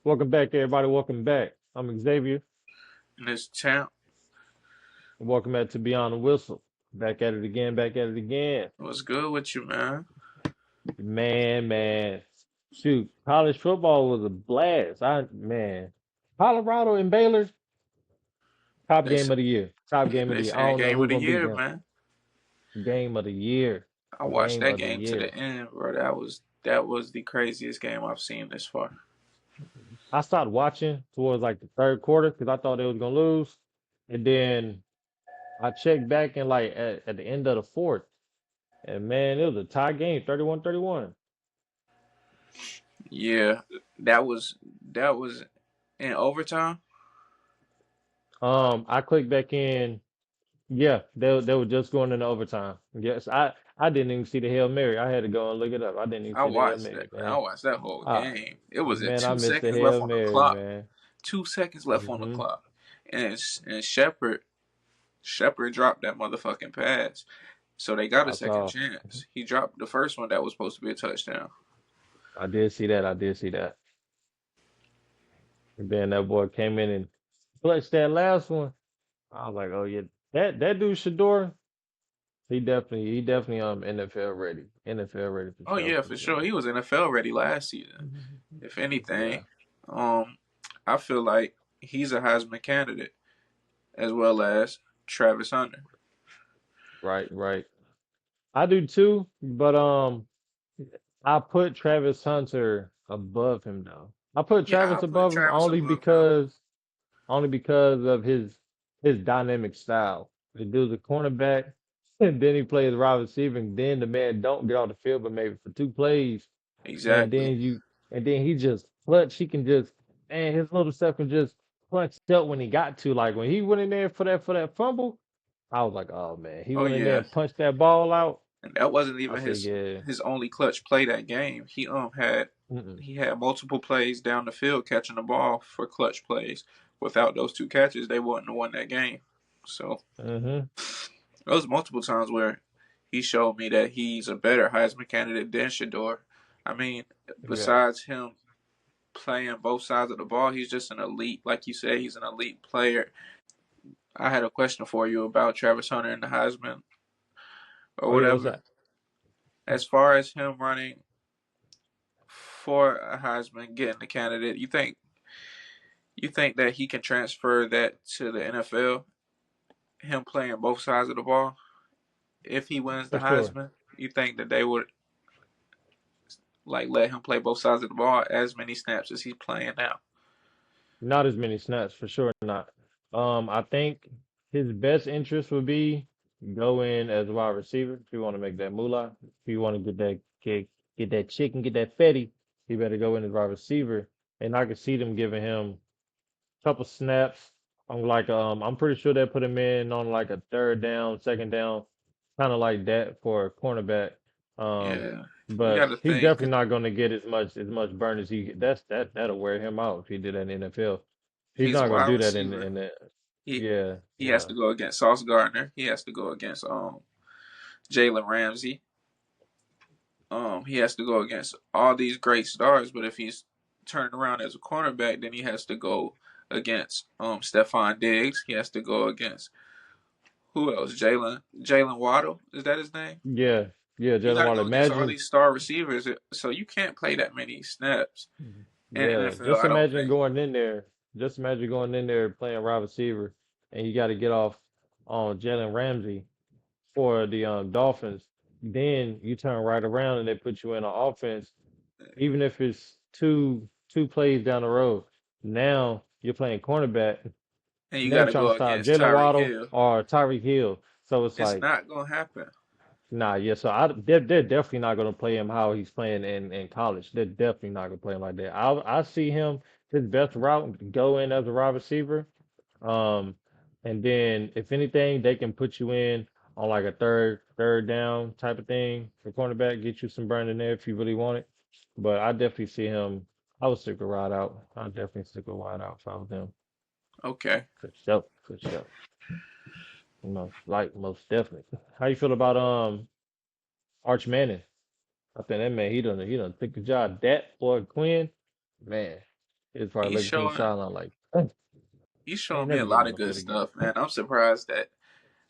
Welcome back, everybody. Welcome back. I'm Xavier. And this champ Welcome back to Beyond the Whistle. Back at it again. Back at it again. was good with you, man. Man. Shoot, college football was a blast. Colorado and Baylor, top They game said of the year. Top game of they the year. I saying don't know game who's of the gonna beat year, them. man. Game of the year. I watched Game that of the game to year. the end, bro. That was the craziest game I've seen this far. I stopped watching towards like the third quarter because I thought they was gonna lose, and then I checked back and like at the end of the fourth, and man, it was a tie game, 31-31. Yeah, that was in overtime. I clicked back in. Yeah, they were just going into overtime. Yes, I didn't even see the Hail Mary. I had to go and look it up. I didn't even I see the Hail watched that. Mary, I man. watched that whole Uh, game. It was at man, I two missed the seconds left Hail on the Mary, clock. man. 2 seconds left on the hmm clock, and Shepard dropped that motherfucking pass. So they got a I second saw. chance. He dropped the first one that was supposed to be a touchdown. I did see that. I did see that. And then that boy came in and clutched that last one. I was like, oh yeah, that dude Shador, he definitely NFL ready. NFL ready for Oh sure, yeah, for for sure. sure. He was NFL ready last season. If Yeah, anything, um, I feel like he's a Heisman candidate as well as Travis Hunter. right. I do too, but I put Travis Hunter above him though. I put Yeah, Travis I'll put above him Travis only above him. because of his dynamic style. The dude's a cornerback, and then he plays wide receiver, and then the man don't get off the field, but maybe for two plays, and Exactly. then he just clutch. He can just and his little stuff can just clutch up when he got to. Like when he went in there for that fumble, I was like, oh man, he Oh went in there yeah, and punched that ball out. and that wasn't I even said, his yeah. his only clutch play that game. Mm-mm. He had multiple plays down the field catching the ball for clutch plays. Without those two catches, they wouldn't have won that game. So hmm there was multiple times where he showed me that he's a better Heisman candidate than Shador. I mean, Yeah. besides him playing both sides of the ball, he's just an elite. Like you said, he's an elite player. I had a question for you about Travis Hunter and the Heisman or Oh yeah, what's whatever. that? As far as him running for a Heisman, getting the candidate, you think that he can transfer that to the NFL? Him playing both sides of the ball, if he wins the For sure. Heisman, you think that they would like let him play both sides of the ball as many snaps as he's playing now? Not as many snaps, for sure not. I think his best interest would be go in as a wide receiver if you want to make that moolah. If you want to get that chicken, get that fatty, he better go in as wide receiver. And I could see them giving him a couple snaps on like I'm pretty sure they put him in on like a third down, second down, kind of like that for a cornerback. Um, Yeah, you got but to he's think definitely not going to get as much burn as he. That'll wear him out if he did that in the NFL. He's he's a not going wide to do that in receiver. in the. He Yeah, he has yeah, to go against Sauce Gardner. He has to go against Jalen Ramsey. He has to go against all these great stars. But if he's turning around as a cornerback, then he has to go against Stephon Diggs. He has to go against who else? Jalen Waddle, is that his name? yeah, yeah. You Jalen got to Waddle. go against all Imagine, these star receivers, so you can't play that many snaps in the yeah. NFL. Just I don't imagine think. going in there. Just imagine going in there playing wide receiver, and you got to get off on Jalen Ramsey for the Dolphins. Then you turn right around and they put you in an offense, even if it's two plays down the road. Now you're playing cornerback. And you Now got you're to trying go to stop against Jalen Tyreek Waddle Hill. or Tyreek Hill. So it's It's like, not gonna happen. nah, yeah. So they're definitely not gonna play him how he's playing in college. They're definitely not gonna play him like that. I see him his best route go in as a wide receiver. Um, and then if anything, they can put you in on like a third down type of thing for cornerback, get you some burn in there if you really want it. But I definitely see him. I would stick a ride out. I definitely stick a ride out if I was him. Okay. For sure, for sure. Most definitely. How you feel about Arch Manning? I think that man he done took the job. That boy Quinn, man. It's probably He's looking from the showing sideline like, he's I ain't showing me never a getting lot on of the good field again. stuff, man. I'm surprised that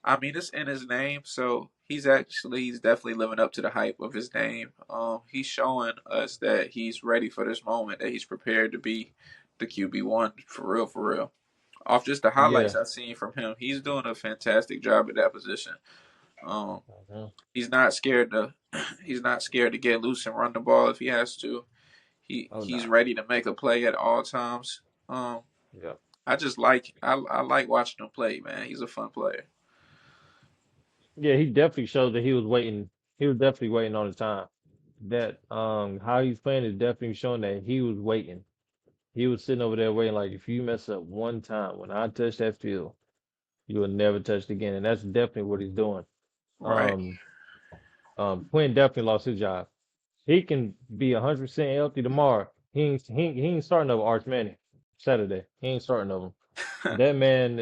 I mean it's in his name, so he's definitely living up to the hype of his name. He's showing us that he's ready for this moment, that he's prepared to be the QB1 for real. Off just the highlights Yeah. I've seen from him, he's doing a fantastic job at that position. Um, Mhm. he's not scared to he's not scared to get loose and run the ball if he has to. Oh He's nah. ready to make a play at all times. Yeah. I like watching him play, man. He's a fun player. Yeah, he definitely showed that he was waiting. He was definitely waiting on his time. That how he's playing is definitely showing that he was waiting. He was sitting over there waiting like if you mess up one time when I touch that field, you will never touch it again. And that's definitely what he's doing. Right. Um Quinn definitely lost his job. He can be 100% healthy tomorrow. He ain't starting over Arch Manning Saturday. He ain't starting over him. That man,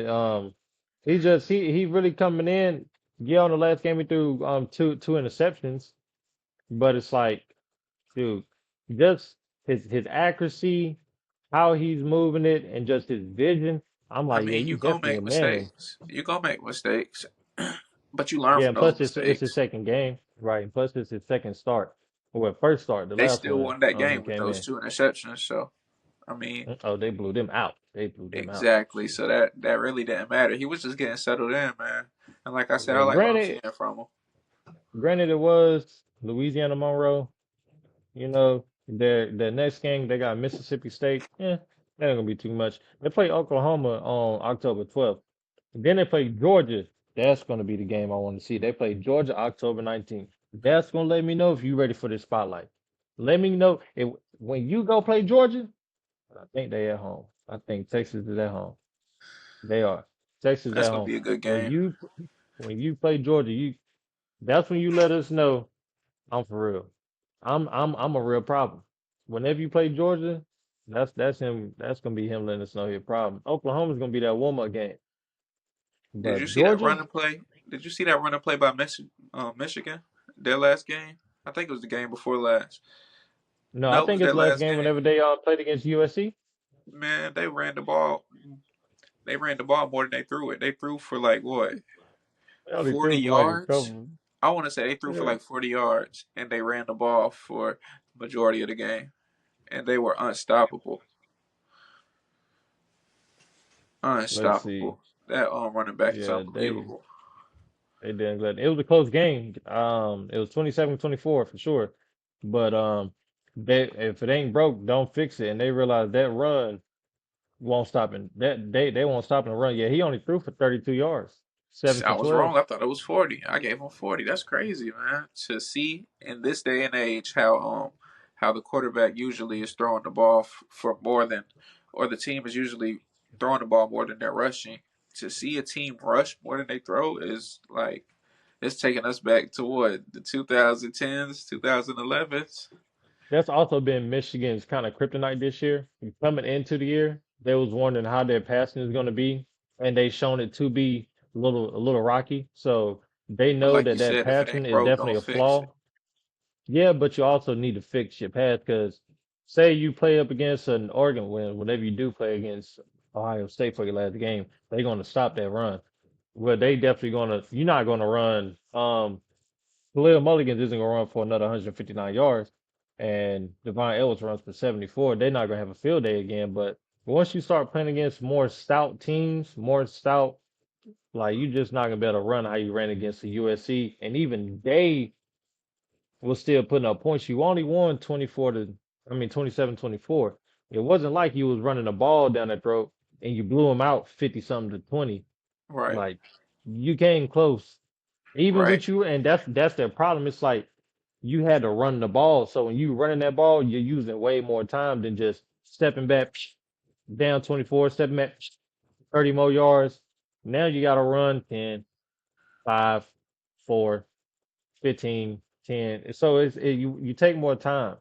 he really coming in. Yeah, on the last game he threw two interceptions, but it's like, dude, just his accuracy, how he's moving it, and just his vision. I'm I like, yeah, mean, you you gonna definitely a make man. And mistakes. You gonna make mistakes, but you learn yeah, from and those plus it's his mistakes. second game, right? And plus it's his second start. Well, first start, the They last still one, won that he game with came those in. two interceptions. So I mean, Oh, they blew them out. They blew them out. exactly. So that really didn't matter. He was just getting settled in, man. And like I said, I Yeah, like what I'm seeing from him. granted it was Louisiana Monroe. You know, their next game they got Mississippi State. Yeah, that ain't gonna be too much. They play Oklahoma on October 12th. Then they play Georgia. That's gonna be the game I want to see. They play Georgia October 19th. That's gonna let me know if you ready for this spotlight. Let me know if when you go play Georgia. I think they at home. I think Texas is at home. They are. Texas That's at gonna home. be a good When game. you when you play Georgia, you that's when you let us know I'm for real. I'm a real problem. Whenever you play Georgia, that's him. That's gonna be him letting us know he's a problem. Oklahoma's gonna be that warm up game, Did you but see that Georgia, running play? Did you see that running play by Michigan? Their last game? I think it was the game before last. no, I No, it think was it's their last last game game. whenever they played against USC. Man, they ran the ball. They ran the ball more than they threw it. They threw for like what, They only 40 threw for like a yards? couple. I want to say they threw for Yeah, like 40 yards, and they ran the ball for majority of the game, and they were unstoppable. let's see. Unstoppable. That running back is Yeah, unbelievable. they didn't let it was a close game. It was 27-24 for sure. But they if it ain't broke, don't fix it. And they realized that run won't stop in that they won't stop in the run. Yeah, he only threw for 32 yards, seven I for was 12. wrong. I thought it was 40. I gave him 40. That's crazy, man. To see in this day and age how the quarterback usually is throwing the ball for more than, or the team is usually throwing the ball more than they're rushing. To see a team rush more than they throw is like it's taking us back to what, the 2010s, 2011s. That's also been Michigan's kind of kryptonite this year. Coming into the year, they was wondering how their passing is going to be, and they shown it to be a little rocky. So they But know like you that said, if it passing ain't is broke, definitely don't a fix it. flaw. Yeah, but you also need to fix your pass because say you play up against an Oregon whenever you do play against Ohio State for your last game, they're going to stop that run. Well, they definitely going to. You're not going to run. Khalil Mulligans isn't going to run for another 159 yards, and Devon Ellis runs for 74. They're not going to have a field day again. But once you start playing against more stout teams, more stout, like you just not going to be able to run how you ran against the USC, and even they was still putting up points. You only won 27-24. It wasn't like you was running a ball down the throat and you blew them out 50 something to 20. Right, Like you came close. Even right, with you, and that's their problem. It's like you had to run the ball. So when you running that ball, you're using way more time than just stepping back down 24, stepping back 30 more yards. Now you got to run 10, 5, 4, 15, 10. So you take more time.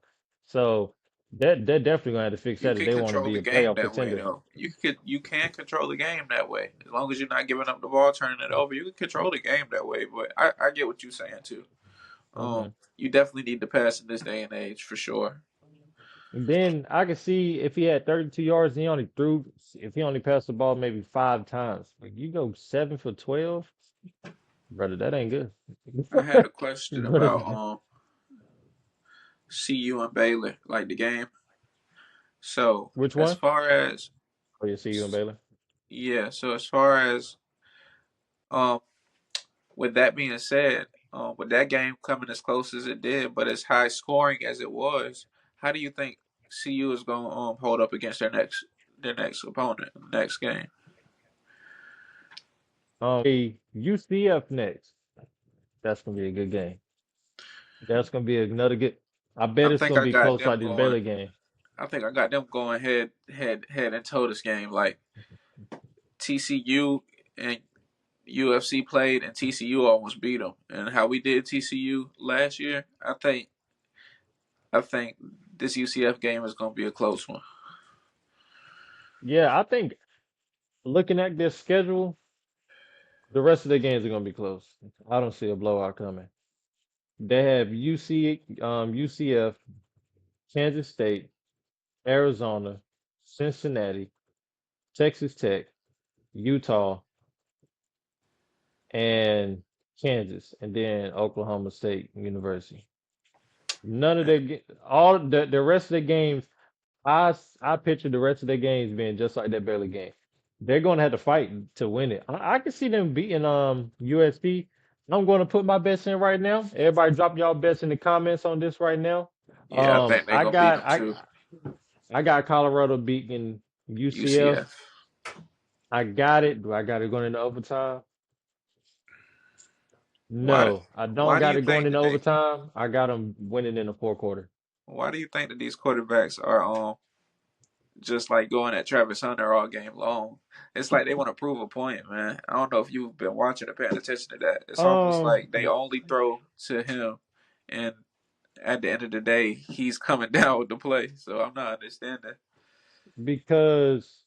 So they're definitely gonna have to fix you that if can they want to control be the a game playoff that way contender. though. You can control the game that way. As long as you're not giving up the ball, turning it over, you can control the game that way. But I get what you're saying too. Hmm. You definitely need to pass in this day and age for sure. And then I could see if he had 32 yards and if he only passed the ball maybe 5 times. Like you go 7 for 12, brother, that ain't good. I had a question about Brother, CU and Baylor, like the game. So which as one? far as Oh, you see you in Baylor. yeah, so as far as um with that being said, with that game coming as close as it did, but as high scoring as it was, how do you think CU is going to hold up against their next opponent, next game? UCF next. That's gonna be a good game. That's gonna be another good. I I bet it's think gonna I be got close them like this going. Baylor game. I think I got them going head and toe this game. Like TCU and UFC played, and TCU almost beat them. And how we did TCU last year, I think this UCF game is going to be a close one. Yeah, I think looking at this schedule, the rest of the games are gonna be close. I don't see a blowout coming. They have UCF, Kansas State, Arizona, Cincinnati, Texas Tech, Utah, and Kansas, and then Oklahoma State University. None of all the rest of the games, I picture the rest of the games being just like that Baylor game. They're going to have to fight to win it. I can see them beating USP. I'm going to put my bets in right now. Everybody, drop y'all bets in the comments on this right now. Yeah, I think they're I going to beat got them too. I got Colorado beating UCF. UCF. I got it. Do I got it going into overtime? Why? No, I don't Why do got you it going think into that they? overtime. I got them winning in the fourth quarter. Why do you think that these quarterbacks are just like going at Travis Hunter all game long? It's like they want to prove a point, man. I don't know if you've been watching or paying attention to that. It's almost Um, like they only throw to him, and at the end of the day, he's coming down with the play. So I'm not understanding. because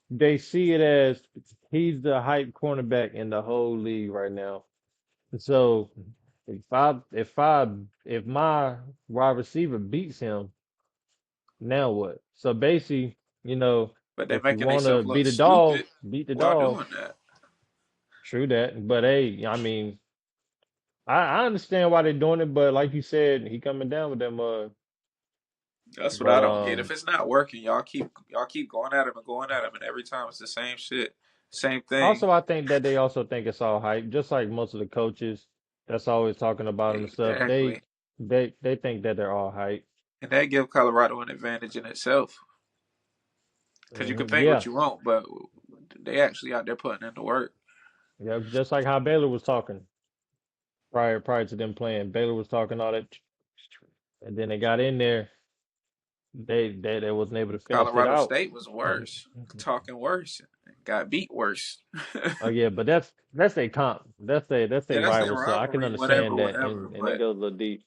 they see it as he's the hype cornerback in the whole league right now. So if my wide receiver beats him, now what? So basically, you know, But they're if you making want to themselves look beat a dog, stupid beat the while dog. doing that. True that. But hey, I mean, I understand why they're doing it, but like you said, he coming down with them That's what but I don't get. If it's not working, y'all keep going at him and going at him, and every time it's the same shit, same thing. also I think that they also think it's all hype, just like most of the coaches that's always talking about him and stuff. Exactly, They think that they're all hype. and that give Colorado an advantage in itself. Because you can think what Yeah. you want, but they actually out there putting in the work. Yeah, just like how Baylor was talking prior to them playing. Baylor was talking all that, and then they got in there. They wasn't able to finish it Colorado out. State was worse, talking worse, got beat worse. Oh yeah, but that's their comp. That's Yeah, their that's their rival. So I can rivalry, whatever, understand that, whatever. and it But goes a little deep.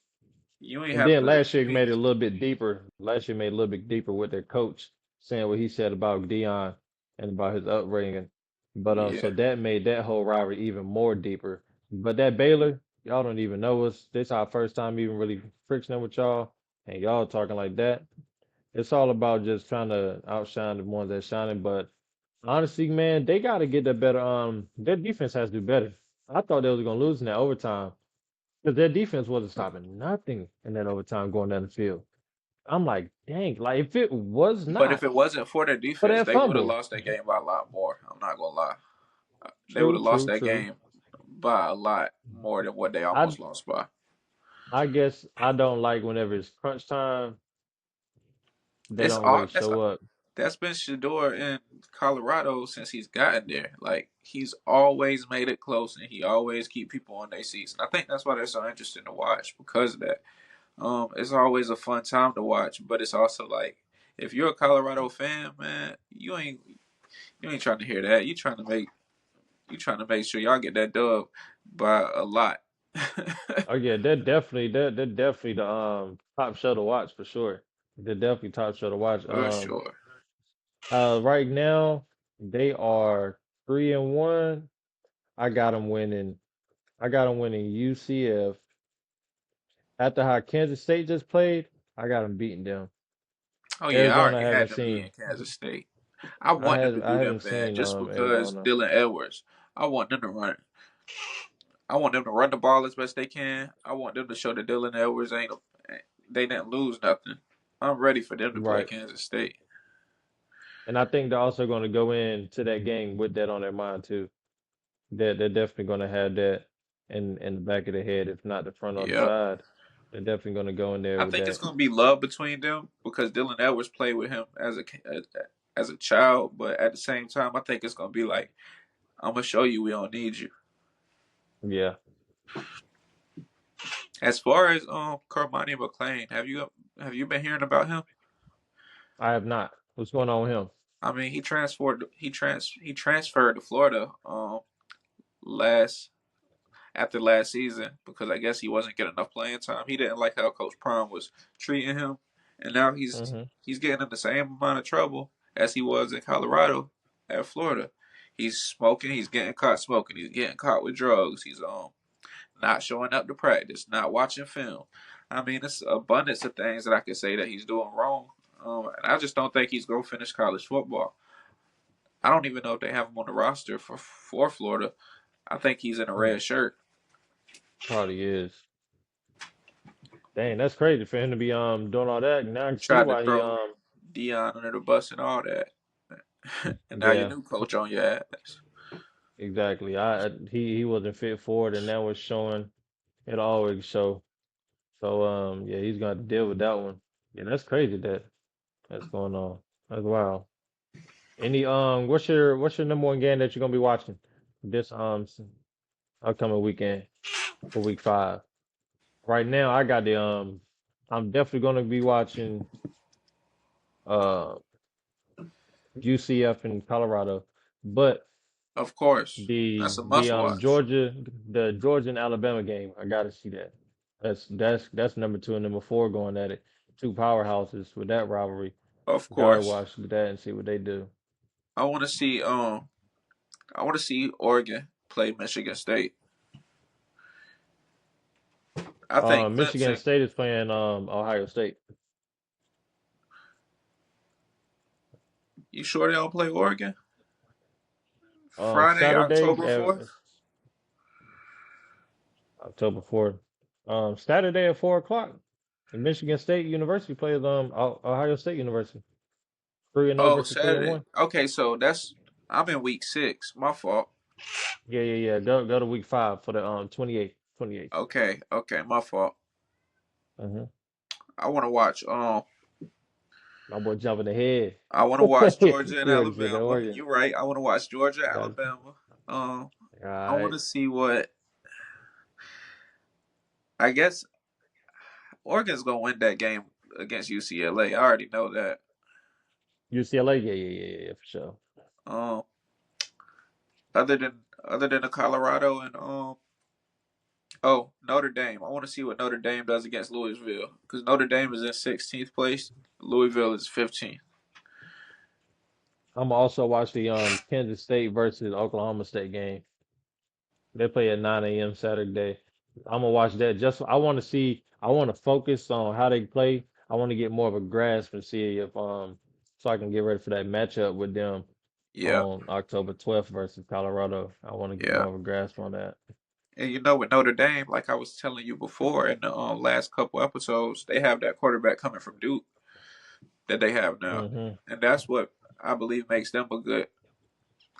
you ain't And have then to. last year You made ain't, it a little bit deeper. Last year made it a little bit deeper with their coach saying what he said about Dion and about his upbringing. But yeah, so that made that whole rivalry even more deeper. But that Baylor, y'all don't even know us. This our first time even really frictioning with y'all, and y'all talking like that. It's all about just trying to outshine the ones that's shining. But honestly, man, they got to get that better. Their defense has to do better. I thought they was gonna lose in that overtime because their defense wasn't stopping nothing in that overtime going down the field. I'm like, dang, like if it was but if not it wasn't for their for defense, that they would have fumble, lost that game by a lot more. I'm not gonna lie. They would true, have lost true, that true. game by a lot more than what they I almost lost by. I guess I don't like whenever it's crunch time, they It's don't really all show up. that's been Shador in Colorado since he's gotten there. Like he's always made it close, and he always keep people on their seats. And I think that's why they're so interesting to watch because of that. It's always a fun time to watch, but it's also like if you're a Colorado fan, man, you ain't trying to hear that. You trying to make sure y'all get that dub by a lot. Oh yeah, they're definitely the top show to watch for sure. They're definitely top show to watch. For sure. Right now they are 3-1. I got them winning. I got them winning UCF. After how Kansas State just played, I got them beating them. Oh yeah, I Arizona, I already haven't had them beating seen. Kansas State. I want them to I do them haven't bad seen just because Arizona. Dylan Edwards. I want them to run. I want them to run the ball as best they can. I want them to show that Dylan Edwards ain't. They didn't lose nothing. I'm ready for them to play Right. Kansas State. And I think they're also going to go into that game with that on their mind too. They're definitely going to have that in the back of their head, if not the front or the Yep. side. They're definitely going to go in there I with think it's that. gonna be love between them because Dylan Edwards played with him as a child, but at the same time, I think it's gonna be like I'm gonna show you we don't need you. Yeah, As far as Carmani McClain, have you been hearing about him? I have not. What's going on with him? I mean, he transferred to Florida last after last season because I guess he wasn't getting enough playing time. He didn't like how Coach Prime was treating him, and now Hmm. he's getting in the same amount of trouble as he was in Colorado at Florida. He's smoking. He's getting caught smoking. He's getting caught with drugs. He's not showing up to practice, not watching film. I mean, it's abundance of things that I could say that he's doing wrong. And I just don't think he's going to finish college football. I don't even know if they have him on the roster for Florida. I think he's in a Hmm. red shirt. Probably is. Dang, that's crazy for him to be doing all that. Now I can see Tried to why he throw Dion under the bus and all that. And now your yeah, new coach on your ass. exactly. He wasn't fit for it, and that was showing. It always show. So yeah, he's gonna have to deal with that one. Yeah, that's crazy that that's going on. That's wild. Any what's your number one game that you're gonna be watching this upcoming weekend for week 5? Right now, I got the I'm definitely gonna be watching uh UCF in Colorado, but Of course. the That's a the must um watch. Georgia the Georgia and Alabama game, I gotta see that. That's number 2 and number 4 going at it. Two powerhouses with that rivalry. Of Gotta course. watch that and see what they do. I wanna see I wanna see Oregon play Michigan State. I think Michigan Clemson. State is playing Ohio State. You sure they don't play Oregon? Friday, Saturday, October 4th? October 4th. Saturday at 4 o'clock. And Michigan State University plays Ohio State University. 3-0 Oh, versus three and Saturday. one. Okay, so that's I'm in week 6. My fault. Yeah. Go to week 5 for the 28th. 28th. Okay, my fault. Mm-hmm. I wanna watch My boy jumping ahead. I want to watch Georgia and He already said Alabama. Oregon. You're right. I want to watch Georgia, Got Alabama. Um, all I want right. to see what. I guess Oregon's gonna win that game against UCLA. I already know that. UCLA, yeah, for sure. Um, other than the Colorado and Notre Dame. I want to see what Notre Dame does against Louisville because Notre Dame is in 16th place. Louisville is 15th. I'm also watch the Kansas State versus Oklahoma State game. They play at 9 a.m. Saturday. I'm gonna watch that. Just I want to see. I want to focus on how they play. I want to get more of a grasp and see if so I can get ready for that matchup with them Yeah, on October 12th versus Colorado. I want to get yeah. more of a grasp on that. And you know, with Notre Dame, like I was telling you before in the last couple episodes, they have that quarterback coming from Duke that they have now, Hmm. and that's what I believe makes them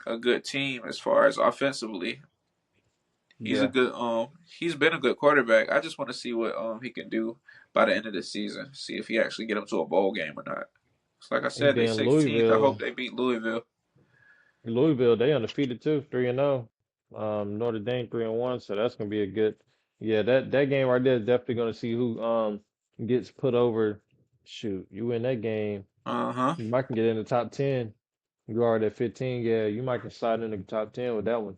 a good team as far as offensively. Yeah, He's been a good quarterback. I just want to see what he can do by the end of the season. See if he actually get him to a bowl game or not. It's like I and said, they then 16th. I hope Louisville. they beat Louisville. Louisville, they undefeated too, 3-0. Notre Dame 3-1, so that's gonna be a good. Yeah, that game right there is definitely gonna see who gets put over. Shoot, you win that game, Uh huh. you might can get in the top 10. You already at 15, yeah, you might can slide in the top 10 with that one.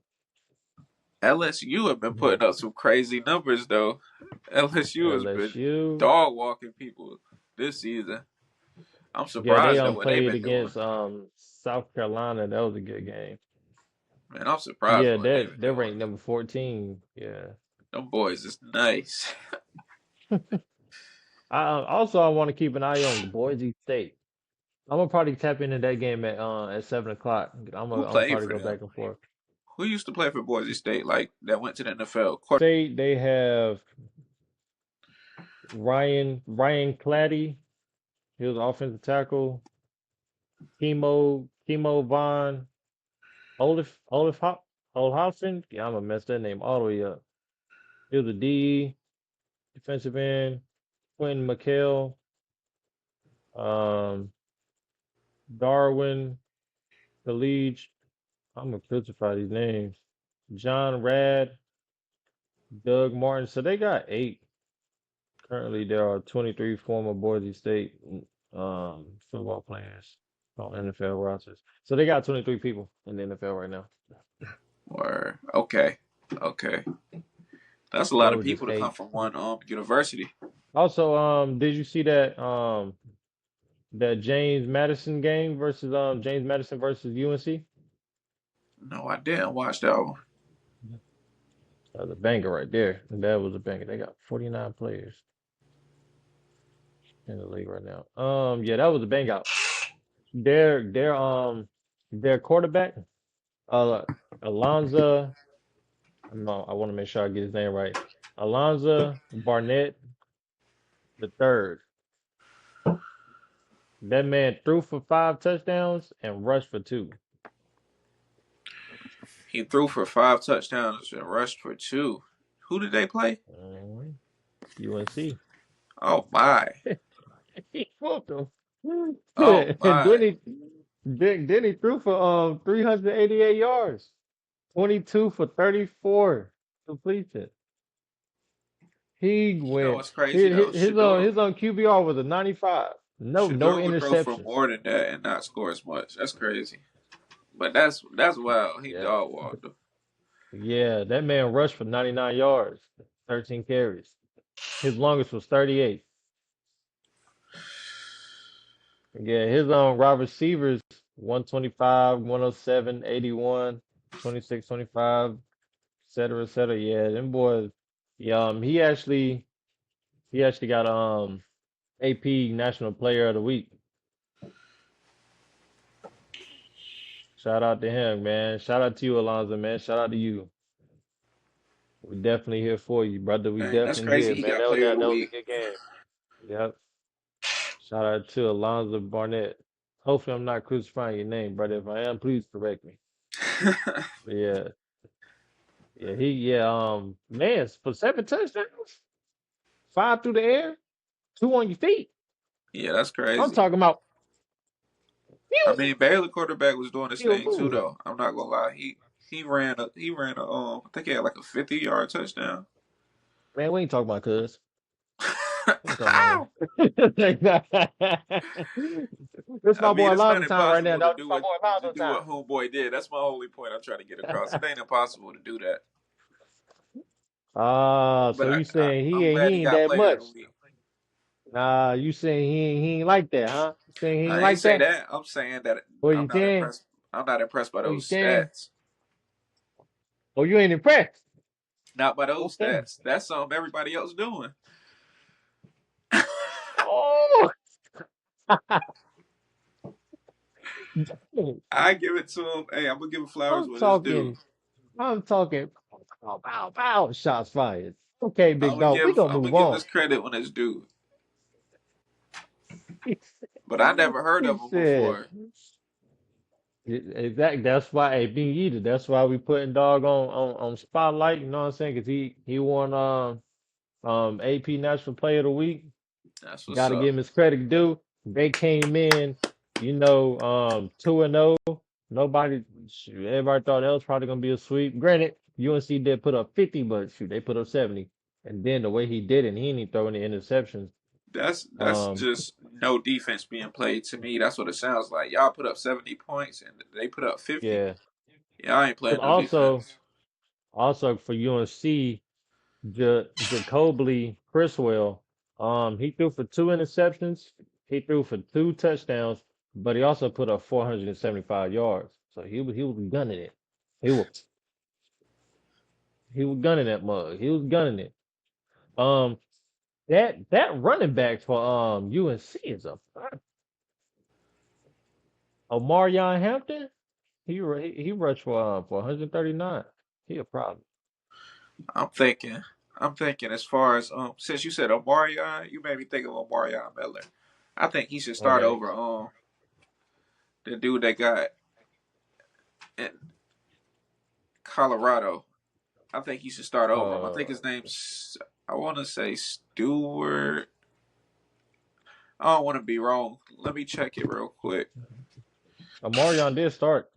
LSU have been Mhm. putting up some crazy numbers though. LSU has been LSU, dog walking people this season. I'm yeah, they surprised at what they've played been doing. against South Carolina. That was a good game. Man, I'm surprised at Yeah, what they've been they're doing. ranked number 14. Yeah. Them boys is nice. I want to keep an eye on Boise State. I'm gonna probably tap into that game at 7 o'clock. Who I'm gonna played probably for go them? back and forth. Who used to play for Boise State like that went to the NFL? State they have Ryan Claddy. He was offensive tackle. Chemo Von Olafhausen. Yeah, I'm gonna mess that name all the way up. He was a D defensive end. Quentin McHale. Um, Darwin Khalid. I'm gonna crucify these names. John Rad, Doug Martin. So they got eight. Currently, there are 23 former Boise State football players on NFL rosters. So they got 23 people in the NFL right now. Or okay, okay, that's a lot That of was just people to come eight. from one university. Also, did you see that James Madison game versus James Madison versus UNC? No, I didn't watch that one. That was a banger right there. That was a banger. They got 49 players in the league right now. Yeah, that was a bang out. Their quarterback, uh, Alonza. No, I want to make sure I get his name right. Alonza Barnett the third. That man threw for 5 touchdowns and rushed for two. He threw for 5 touchdowns and rushed for two. Who did they play? UNC. Oh my! He whooped him. Oh And my! then he threw for 388 yards, 22 for 34 completion. He You know went what's crazy though? his own QBR was a 95. No Shador would throw for interceptions. more than that and not score as much. That's crazy. But that's wild. He Yeah. dog walked him. Yeah, that man rushed for 99 yards, 13 carries. His longest was 38. Yeah, his wide receivers 125, 107, 81, 26, 25, et cetera, et cetera. Yeah, them boys. Yeah, he actually got AP National Player of the Week. Shout out to him, man. Shout out to you, Alonzo, man. Shout out to you. We definitely here for you, brother. We Dang, that's definitely crazy. here, He man. got player of the That was a week. good game. Yep. Shout out to Alonzo Barnett. Hopefully, I'm not crucifying your name, brother. If I am, please correct me. But yeah, man, for 7 touchdowns, five through the air, two on your feet. Yeah, that's I'm crazy. talking about I pew, mean, Baylor quarterback was doing his pew, thing too, pew. though. I'm not gonna lie. He ran a I think he had like a 50-yard touchdown. Man, we ain't talking about cuz. We ain't talking about him. This I my mean, boy it's not Lonzo time right now, impossible to dog. This do my what boy to Lonzo do time. what homeboy did. That's my only point I'm trying to get across. It ain't impossible to do that. So But you saying I'm glad he he ain't got that player of much? the week. You saying he ain't like that, huh? You saying he ain't I ain't like say that? that. I'm saying that What I'm you not saying? impressed. I'm not impressed by What you those saying? stats. Oh, you ain't impressed? Not by those Okay. stats. That's something everybody else doing. Oh, I give it to him. Hey, I'm gonna give him flowers I'm when it's due. talking. I'm talking. Bow, bow, bow. Shots fired. Okay, big dog. We gonna I'm gonna move give on. this credit when it's due. He But I never heard of him said, before. Exactly. That's why, hey, Big Eater. That's why we putting dog on spotlight. You know what I'm saying? Because he won AP National Player of the Week. That's what's Got to up. give him his credit due. They came in, 2-0. Nobody, shoot, everybody thought that was probably gonna be a sweep. Granted, UNC did put up 50, but shoot, they put up 70. And then the way he did it, he didn't throw any interceptions. That's Um, just no defense being played to me. That's what it sounds like. Y'all put up 70 points and they put up 50. yeah. Y'all ain't But playing no defense. also for UNC, Jacoby Criswell, he threw for two interceptions. He threw for two touchdowns, but he also put up 475 yards. So he was gunning it. He was he was gunning that mug. He was gunning it. Um, That running back for UNC is a Omarion Hampton. He rushed for 139. He a problem. I'm thinking. I'm thinking as far as since you said Omarion, you made me think of Omarion Miller. I think he should start Okay. over the dude they got in Colorado. I think he should start over him. I think Uh, his name's I want to say Stewart. I don't want to be wrong. Let me check it real quick. Omarion did start.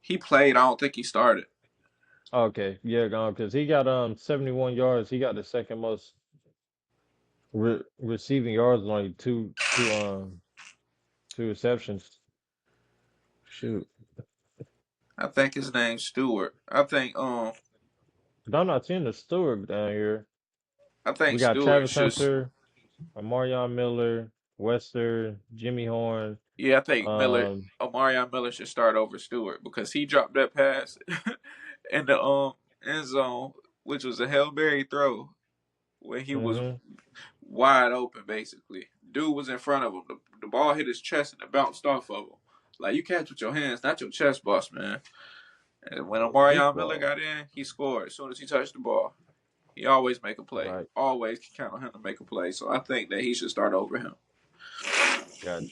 He played. I don't think he started. Okay, yeah, gone because he got 71 yards. He got the second most receiving yards, and only two receptions. Shoot, I think his name's Stewart. but I'm not seeing the Stewart down here. I think We got Stewart Travis should. Hunter, Omarion Miller, Wester, Jimmy Horn. Yeah, I think Um, Omarion Miller should start over Stewart because he dropped that pass in the end zone, which was a Hail Mary throw when he was hmm wide open. Basically, dude was in front of him. The ball hit his chest and it bounced off of him. Like you catch with your hands, not your chest, boss man. And when he Omarion Miller well, got in, he scored as soon as he touched the ball. He always make a play. right. Always can count on him to make a play. So I think that he should start over him. Got you.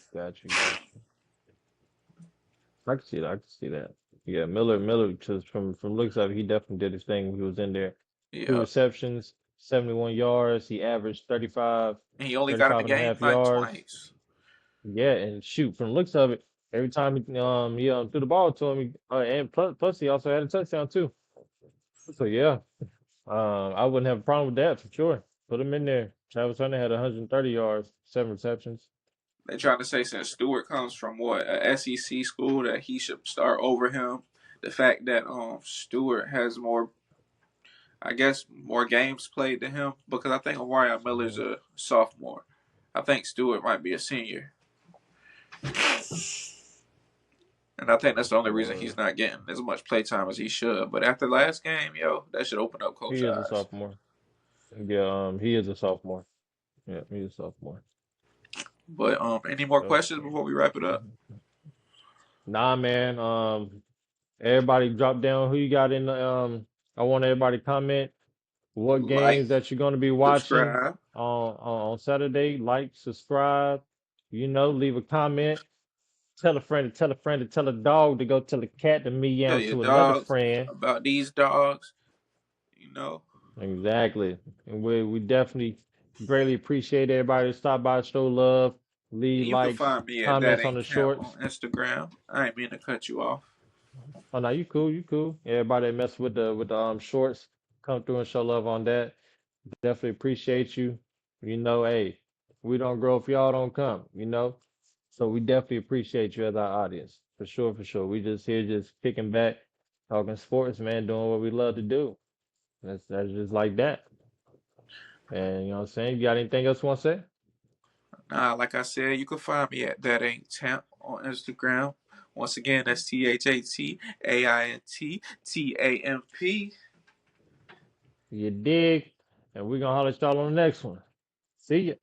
I can see that. I can see that. Yeah, Miller, just from looks of it, he definitely did his thing when he was in there. Two Yeah. receptions, 71 yards. He averaged And he only got in the 35 and a game half like yards. twice. Yeah, and shoot, from the looks of it, every time he threw the ball to him, and plus he also had a touchdown too. So yeah, I wouldn't have a problem with that for sure. Put him in there. Travis Hunter had 130 yards, seven receptions. They trying to say since Stewart comes from what a SEC school that he should start over him. The fact that Stewart has more, I guess, more games played than him because I think Omarion Miller's Mhm. a sophomore. I think Stewart might be a senior, and I think that's the only reason Or he's not getting as much play time as he should. But after last game, yo, that should open up coach he is a eyes. sophomore. Yeah, he is a sophomore. Yeah, he's a sophomore. But any more So, questions before we wrap it up? mhm. Nah, man. Everybody drop down who you got in the I want everybody to comment what Like, games that you're going to be watching subscribe. on Saturday. Like, subscribe, leave a comment. Tell a friend to tell a friend to tell a dog to go tell a cat to Tell meow your to another dogs friend. about these dogs. You know, Exactly. And we definitely greatly appreciate everybody to stop by, show love, and leave you can likes, find me at That comments on Ain't the Cap on shorts. Instagram. I ain't mean to cut you off. Oh no, you cool. Everybody that mess with the shorts, come through and show love on that. Definitely appreciate you. Hey, we don't grow if y'all don't come. So we definitely appreciate you as our audience. For sure, for sure. We just here just kicking back, talking sports, man, doing what we love to do. That's just like that. And you know what I'm saying? You got anything else you want to say? Nah, like I said, you can find me at That Ain't Temp on Instagram. Once again, that's THATAINTTAMP. You dig? And we're gonna holler at y'all on the next one. See ya.